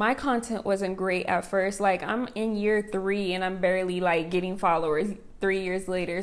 My content wasn't great at first. Like, I'm in year 3 and I'm barely like getting followers 3 years later.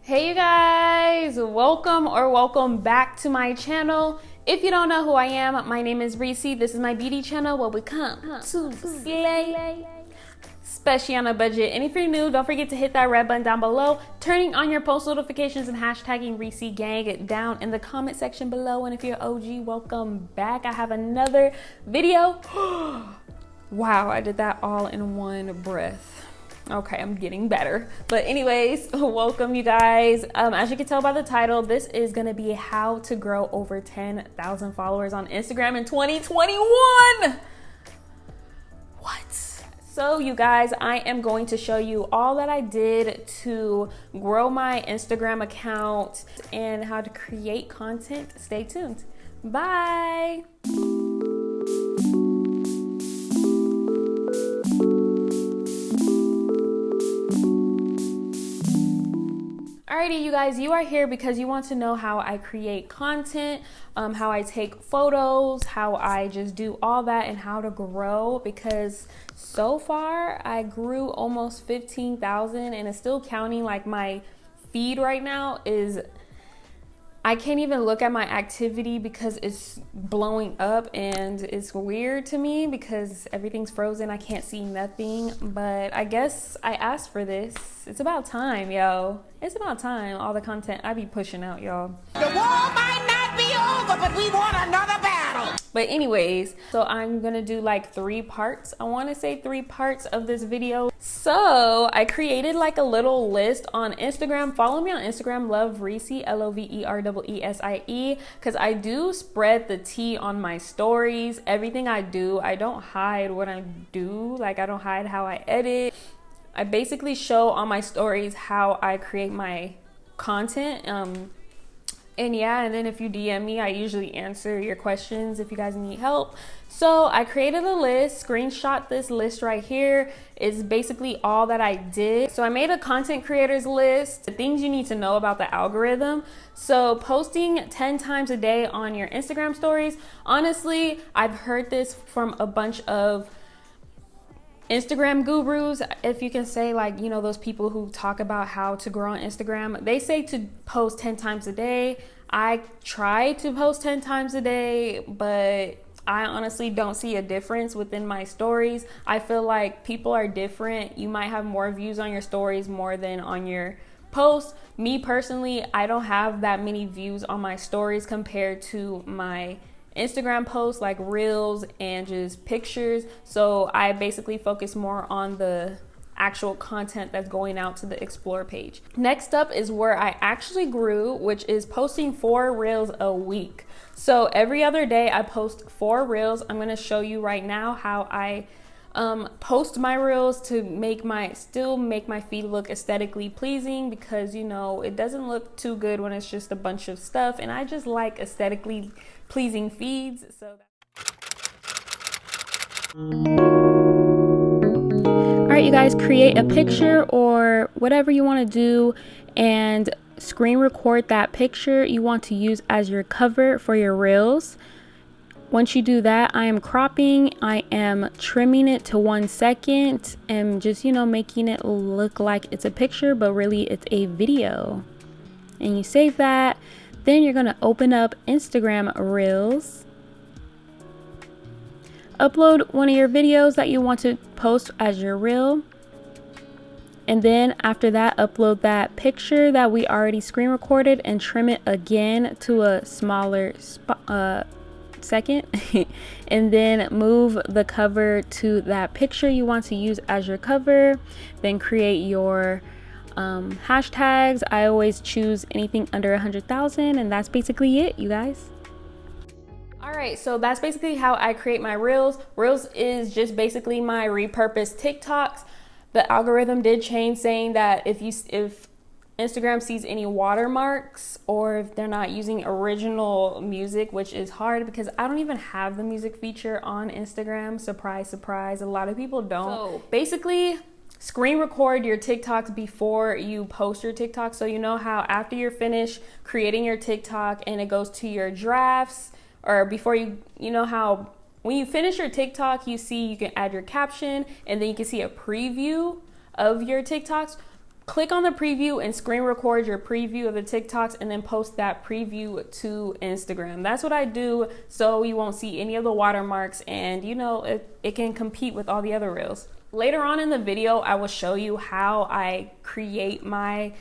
Hey you guys, welcome back to my channel. If you don't know who I am, my name is Reesie. This is my beauty channel where we come to slay, especially on a budget. And if you're new, don't forget to hit that red button down below, turning on your post notifications and hashtagging Reesie Gang down in the comment section below. And if you're OG, welcome back. I have another video. Wow, I did that all in one breath. Okay, I'm getting better. But anyways, welcome you guys. As you can tell by the title, this is gonna be how to grow over 10,000 followers on Instagram in 2021. What? So you guys, I am going to show you all that I did to grow my Instagram account and how to create content. Stay tuned. Bye. Alrighty, you guys, you are here because you want to know how I create content, how I take photos, how I just do all that, and how to grow, because so far I grew almost 15,000 and it's still counting. Like, my feed right now is, I can't even look at my activity because it's blowing up and it's weird to me because everything's frozen. I can't see nothing, but I guess I asked for this. It's about time, yo. It's about time. All the content I be pushing out, y'all. The war might not be over, but we want another battle. But anyways, so I'm gonna do like 3 parts. I wanna say 3 parts of this video. So I created like a little list on Instagram. Follow me on Instagram, lovereesie, LOVEREESIE, because I do spread the tea on my stories. Everything I do, I don't hide what I do. Like, I don't hide how I edit. I basically show on my stories how I create my content. And yeah, and then if you DM me, I usually answer your questions if you guys need help. So I created a list, screenshot this list right here. It's basically all that I did. So I made a content creators list, the things you need to know about the algorithm. So posting 10 times a day on your Instagram stories. Honestly, I've heard this from a bunch of Instagram gurus, if you can say, like, you know, those people who talk about how to grow on Instagram. They say to post 10 times a day. I try to post 10 times a day, but I honestly don't see a difference within my stories. I feel like people are different. You might have more views on your stories more than on your posts. Me personally, I don't have that many views on my stories compared to my Instagram posts, like reels and just pictures. So I basically focus more on the actual content that's going out to the explore page. Next up is where I actually grew, which is posting 4 reels a week. So every other day I post 4 reels. I'm going to show you right now how I post my reels to still make my feed look aesthetically pleasing, because, you know, it doesn't look too good when it's just a bunch of stuff, and I just like aesthetically pleasing feeds. So all right, you guys, create a picture or whatever you want to do and screen record that picture you want to use as your cover for your reels. Once you do that, I am cropping, I am trimming it to 1 second and just, you know, making it look like it's a picture, but really it's a video. And you save that. Then you're gonna open up Instagram Reels, upload one of your videos that you want to post as your reel, and then after that, upload that picture that we already screen recorded and trim it again to a smaller second and then move the cover to that picture you want to use as your cover. Then create your hashtags. I always choose anything under 100,000, and that's basically it, you guys. All right, so that's basically how I create my reels. Reels is just basically my repurposed TikToks. The algorithm did change, saying that if Instagram sees any watermarks or if they're not using original music, which is hard because I don't even have the music feature on Instagram. Surprise, surprise. A lot of people don't. So basically, screen record your TikToks before you post your TikTok. So you know how after you're finished creating your TikTok and it goes to your drafts, or before you know how when you finish your TikTok, you can add your caption and then you can see a preview of your TikToks. Click on the preview and screen record your preview of the TikToks and then post that preview to Instagram. That's what I do, so you won't see any of the watermarks, and you know, it can compete with all the other reels. Later on in the video, I will show you how I create my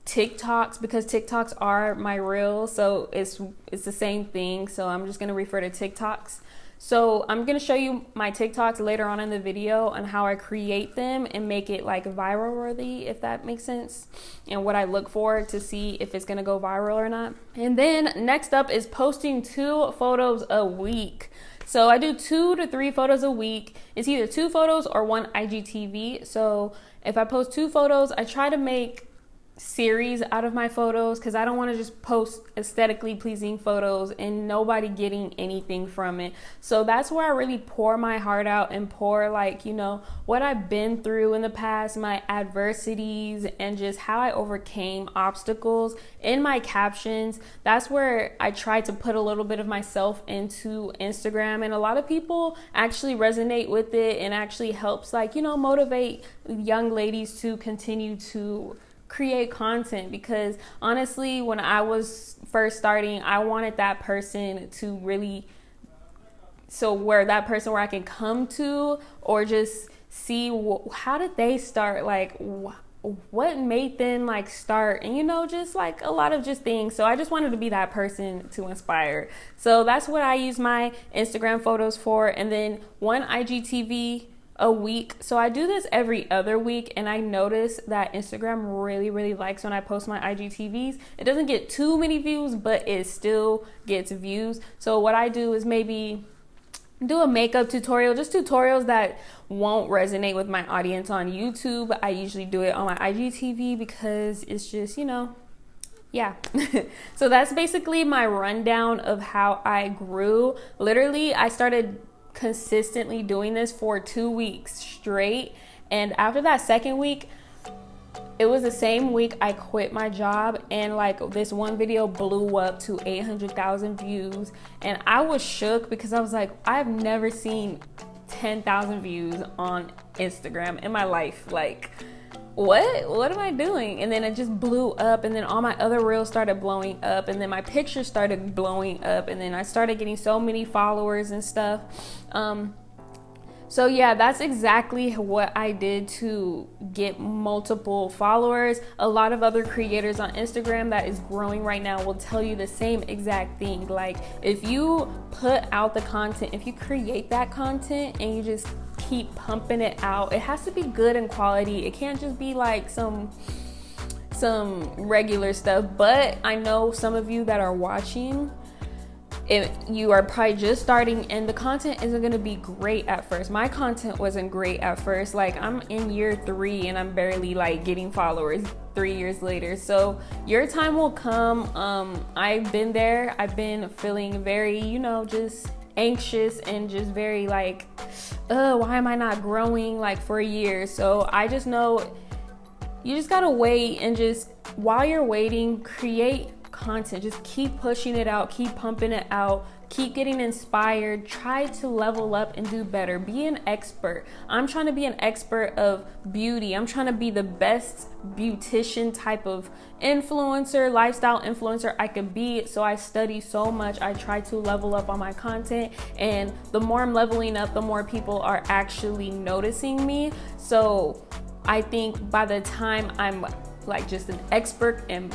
TikToks, because TikToks are my reels, so it's the same thing. So I'm just gonna refer to TikToks. So I'm gonna show you my TikToks later on in the video on how I create them and make it like viral worthy, if that makes sense, and what I look for to see if it's gonna go viral or not. And then next up is posting 2 photos a week. So I do 2 to 3 photos a week. It's either 2 photos or 1 IGTV. So if I post 2 photos, I try to make series out of my photos, because I don't want to just post aesthetically pleasing photos and nobody getting anything from it. So that's where I really pour my heart out and pour, like, you know, what I've been through in the past, my adversities, and just how I overcame obstacles in my captions. That's where I try to put a little bit of myself into Instagram, and a lot of people actually resonate with it and actually helps, like, you know, motivate young ladies to continue to create content. Because honestly, when I was first starting, I wanted that person to really, where I can come to, or just see how did they start, like what made them like start, and you know, just like a lot of just things. So I just wanted to be that person to inspire. So that's what I use my Instagram photos for, and then 1 IGTV a week. So I do this every other week, and I notice that Instagram really likes when I post my IGTVs. It doesn't get too many views, but it still gets views. So what I do is maybe do a makeup tutorial, just tutorials that won't resonate with my audience on YouTube. I usually do it on my IGTV because it's just, you know, yeah. So that's basically my rundown of how I grew. Literally, I started consistently doing this for 2 weeks straight, and after that second week, it was the same week I quit my job, and like this one video blew up to 800,000 views, and I was shook because I was like, I've never seen 10,000 views on Instagram in my life. Like, what am I doing? And then it just blew up, and then all my other reels started blowing up, and then my pictures started blowing up, and then I started getting so many followers and stuff. So yeah, that's exactly what I did to get multiple followers. A lot of other creators on Instagram that is growing right now will tell you the same exact thing. Like, if you put out the content, if you create that content and you just keep pumping it out, it has to be good in quality. It can't just be like some regular stuff. But I know some of you that are watching, if you are probably just starting and the content isn't going to be great at first. My content wasn't great at first. Like, I'm in year 3 and I'm barely like getting followers 3 years later. So your time will come. I've been there. I've been feeling very, you know, just anxious and just very like, why am I not growing, like, for a year? So I just know you just gotta wait, and just while you're waiting, create content. Just keep pushing it out, keep pumping it out, keep getting inspired, try to level up and do better. Be an expert. I'm trying to be an expert of beauty. I'm trying to be the best beautician type of influencer, lifestyle influencer I could be. So I study so much. I try to level up on my content, and the more I'm leveling up, the more people are actually noticing me. So I think by the time I'm like just an expert and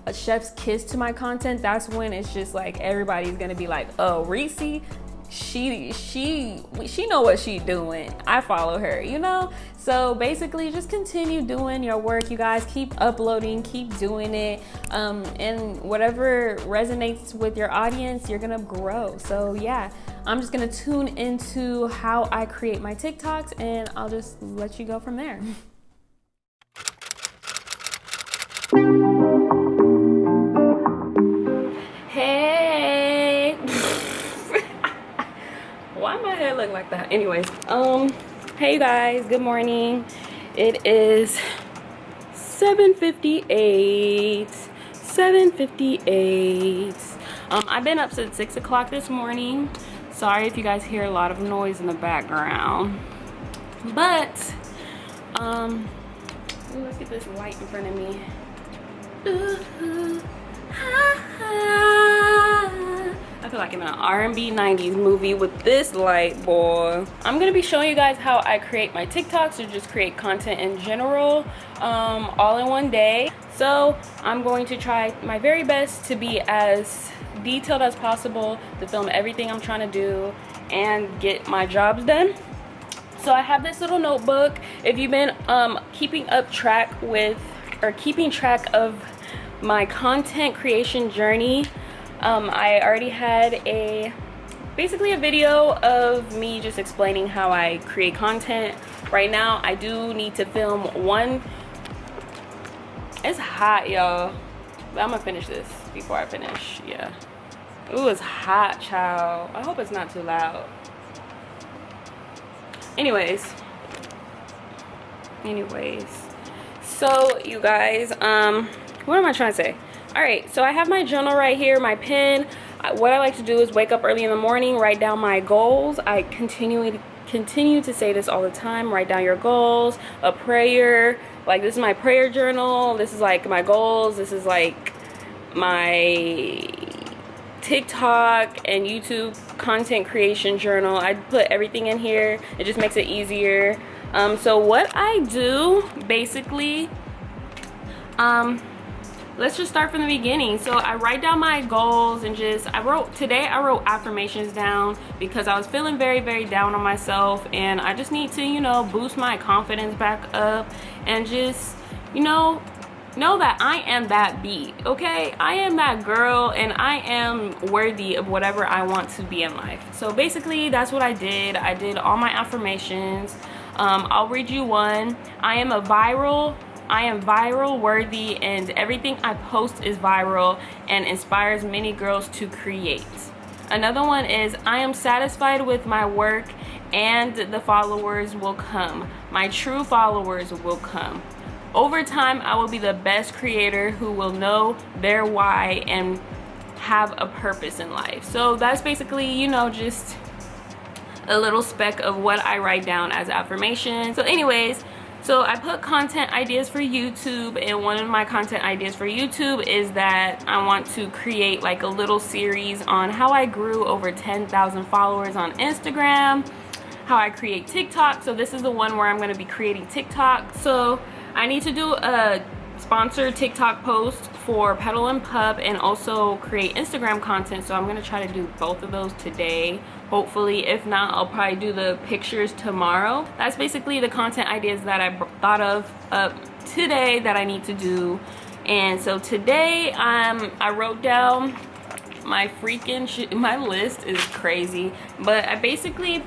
a chef's kiss to my content, that's when it's just like everybody's gonna be like, oh, Reesie, she know what she doing. I follow her, you know? So basically, just continue doing your work, you guys. Keep uploading, keep doing it, and whatever resonates with your audience, you're gonna grow. So yeah, I'm just gonna tune into how I create my TikToks, and I'll just let you go from there. Hey. Why my head look like that? Anyways, hey you guys, good morning. It is 7:58. 7:58. I've been up since 6 o'clock this morning. Sorry if you guys hear a lot of noise in the background. But ooh, let's get this light in front of me. Ooh, ha, ha. I feel like I'm in an R&B 90s movie with this light, boy. I'm gonna be showing you guys how I create my TikToks or just create content in general, all in one day. So I'm going to try my very best to be as detailed as possible, to film everything I'm trying to do and get my jobs done. So I have this little notebook. If you've been keeping track of my content creation journey, I already had basically a video of me just explaining how I create content. Right now I do need to film one. It's hot, y'all, but I'm gonna finish this before I finish. Yeah. Ooh, it's hot, child. I hope it's not too loud. Anyways, so you guys, what am I trying to say? All right, so I have my journal right here, my pen. What I like to do is wake up early in the morning, write down my goals. I continue to say this all the time: write down your goals, a prayer. Like, this is my prayer journal. This is like my goals. This is like my TikTok and YouTube content creation journal. I put everything in here. It just makes it easier. So what I do basically, let's just start from the beginning. So I write down my goals and today I wrote affirmations down because I was feeling very, very down on myself, and I just need to, you know, boost my confidence back up and just, you know that I am that bee, okay? I am that girl, and I am worthy of whatever I want to be in life. So basically that's what I did. I did all my affirmations. I'll read you one. I am viral worthy, and everything I post is viral and inspires many girls to create. Another one is, I am satisfied with my work and the followers will come. My true followers will come. Over time, I will be the best creator who will know their why and have a purpose in life. So that's basically, you know, just a little speck of what I write down as affirmations. So anyways, so I put content ideas for YouTube, and one of my content ideas for YouTube is that I want to create like a little series on how I grew over 10,000 followers on Instagram, how I create TikTok. So this is the one where I'm going to be creating TikTok. So I need to do a sponsored TikTok post for Petal and Pup and also create Instagram content. So I'm going to try to do both of those today, hopefully. If not, I'll probably do the pictures tomorrow. That's basically the content ideas that I thought of today that I need to do. And so today I wrote down my my list is crazy, but I basically,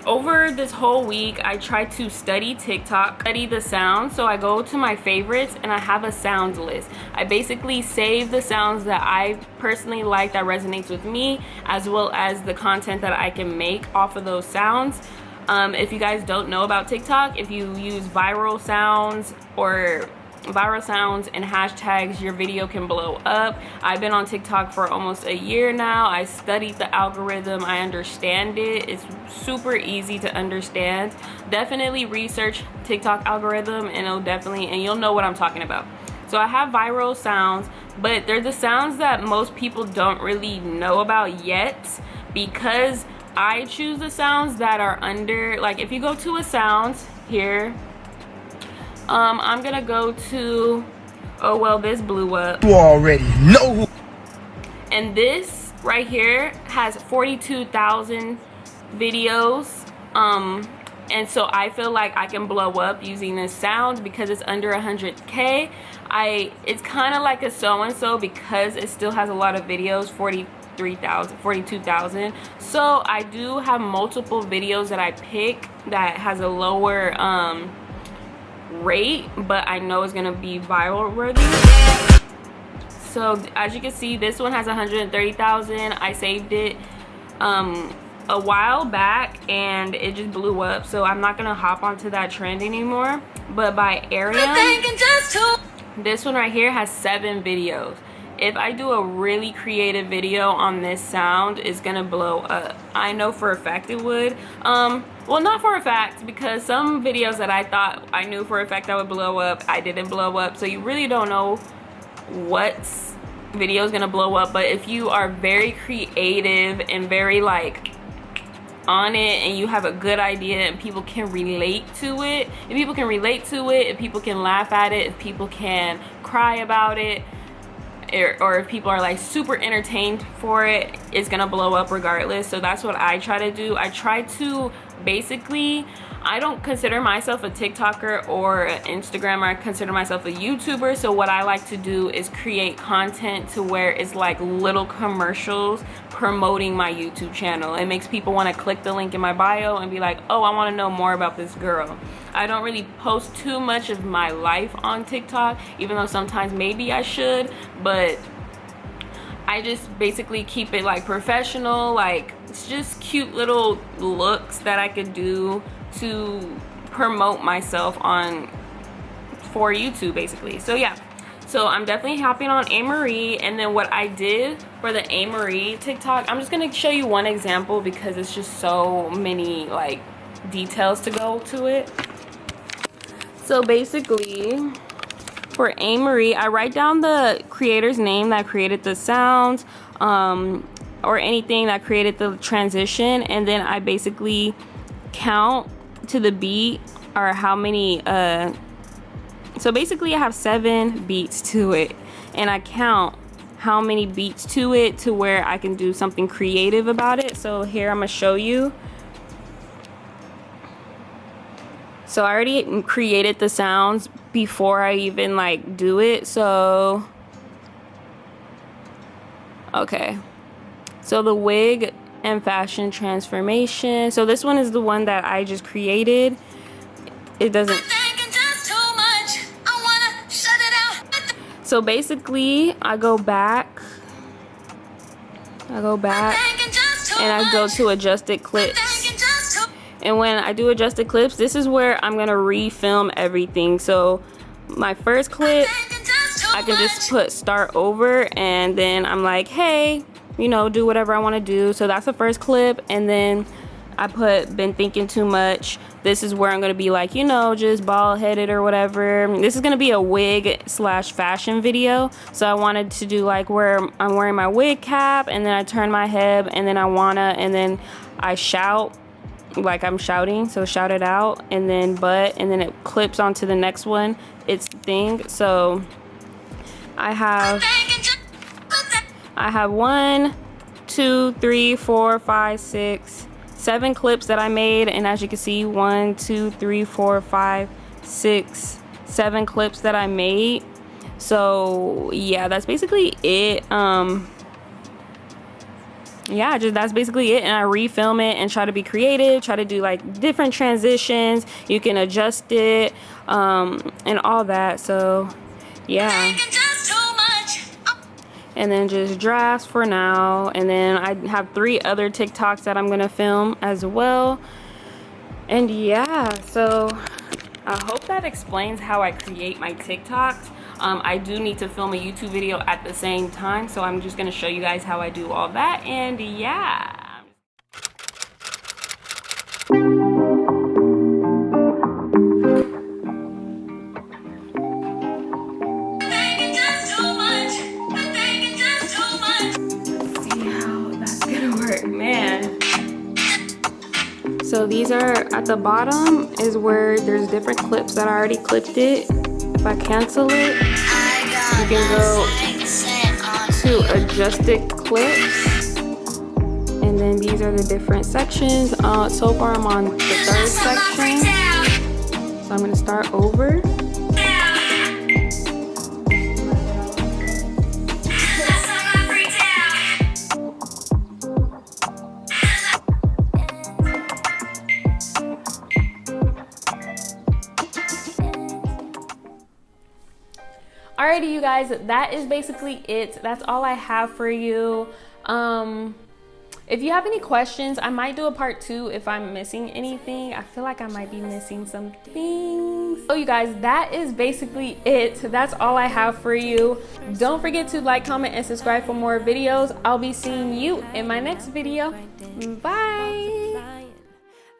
over this whole week, I try to study TikTok, study the sounds. So I go to my favorites and I have a sounds list. I basically save the sounds that I personally like, that resonates with me, as well as the content that I can make off of those sounds. If you guys don't know about TikTok, if you use viral sounds and hashtags, your video can blow up. I've been on TikTok for almost a year now. I studied the algorithm. I understand it. It's super easy to understand. Definitely research TikTok algorithm and you'll know what I'm talking about. So I have viral sounds, but they're the sounds that most people don't really know about yet, because I choose the sounds that are under, like, if you go to a sounds here, I'm gonna go to, oh well, this blew up. You already know who. And this right here has 42,000 videos. And so I feel like I can blow up using this sound because it's under 100K. It's kind of like a so-and-so because it still has a lot of videos, 42,000. So I do have multiple videos that I pick that has a lower rate, but I know it's gonna be viral worthy. So as you can see, this one has 130,000. I saved it a while back and it just blew up, so I'm not gonna hop onto that trend anymore. But by Ariam, this one right here has 7 videos. If I do a really creative video on this sound, it's gonna blow up. I know for a fact it would. Well, not for a fact, because some videos that I thought I knew for a fact I would blow up, I didn't blow up. So you really don't know what video is gonna blow up. But if you are very creative and very like on it, and you have a good idea and people can relate to it, if people can laugh at it, if people can cry about it, or if people are like super entertained for it, it's gonna blow up regardless. So that's what I try to do. I try to basically, I don't consider myself a TikToker or an Instagrammer. I consider myself a YouTuber. So what I like to do is create content to where it's like little commercials promoting my YouTube channel. It makes people want to click the link in my bio and be like, oh, I want to know more about this girl. I don't really post too much of my life on TikTok, even though sometimes maybe I should, but I just basically keep it like professional. Like, it's just cute little looks that I could do to promote myself on for YouTube basically. So yeah, so I'm definitely hopping on Amerie. And then what I did for the Amerie TikTok, I'm just gonna show you one example because it's just so many like details to go to it. So basically for Amerie, I write down the creator's name that created the sounds, or anything that created the transition, and then I basically count to the beat, or how many so basically I have 7 beats to it, and I count how many beats to it to where I can do something creative about it. So here I'm gonna show you. So I already created the sounds before I even like do it. So okay, so the wig and fashion transformation. So this one is the one that I just created. It doesn't. So basically, I go back, and I go to adjusted clips. And when I do adjusted clips, this is where I'm gonna refilm everything. So my first clip, I can just put start over, and then I'm like, hey, you know, do whatever I want to do. So that's the first clip, and then I put been thinking too much. This is where I'm gonna be like, you know, just bald headed or whatever. This is gonna be a wig slash fashion video. So I wanted to do like where I'm wearing my wig cap, and then I turn my head, and then and then I shout like I'm shouting, so shout it out, and then and then it clips onto the next one. It's the thing. So I have 1, 2, 3, 4, 5, 6, 7 clips that I made, and as you can see, 1, 2, 3, 4, 5, 6, 7 clips that I made. So yeah, that's basically it. Yeah, that's basically it. And I refilm it and try to be creative, try to do like different transitions. You can adjust it, and all that. So yeah, and then just drafts for now. And then I have 3 other TikToks that I'm gonna film as well. And yeah, so I hope that explains how I create my TikToks. I do need to film a YouTube video at the same time, so I'm just gonna show you guys how I do all that. And yeah, so these are at the bottom is where there's different clips that I already clipped it. If I cancel it, you can go to adjusted clips, and then these are the different sections. So far I'm on the 3rd section, so I'm going to start over. Alrighty, you guys, that is basically it. That's all I have for you. If you have any questions, I might do a part 2 if I'm missing anything. I feel like I might be missing some things. So you guys, that is basically it. That's all I have for you. Don't forget to like, comment, and subscribe for more videos. I'll be seeing you in my next video. Bye.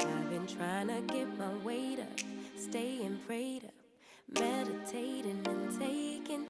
I've been trying to get my weight up, staying prayed up, meditating.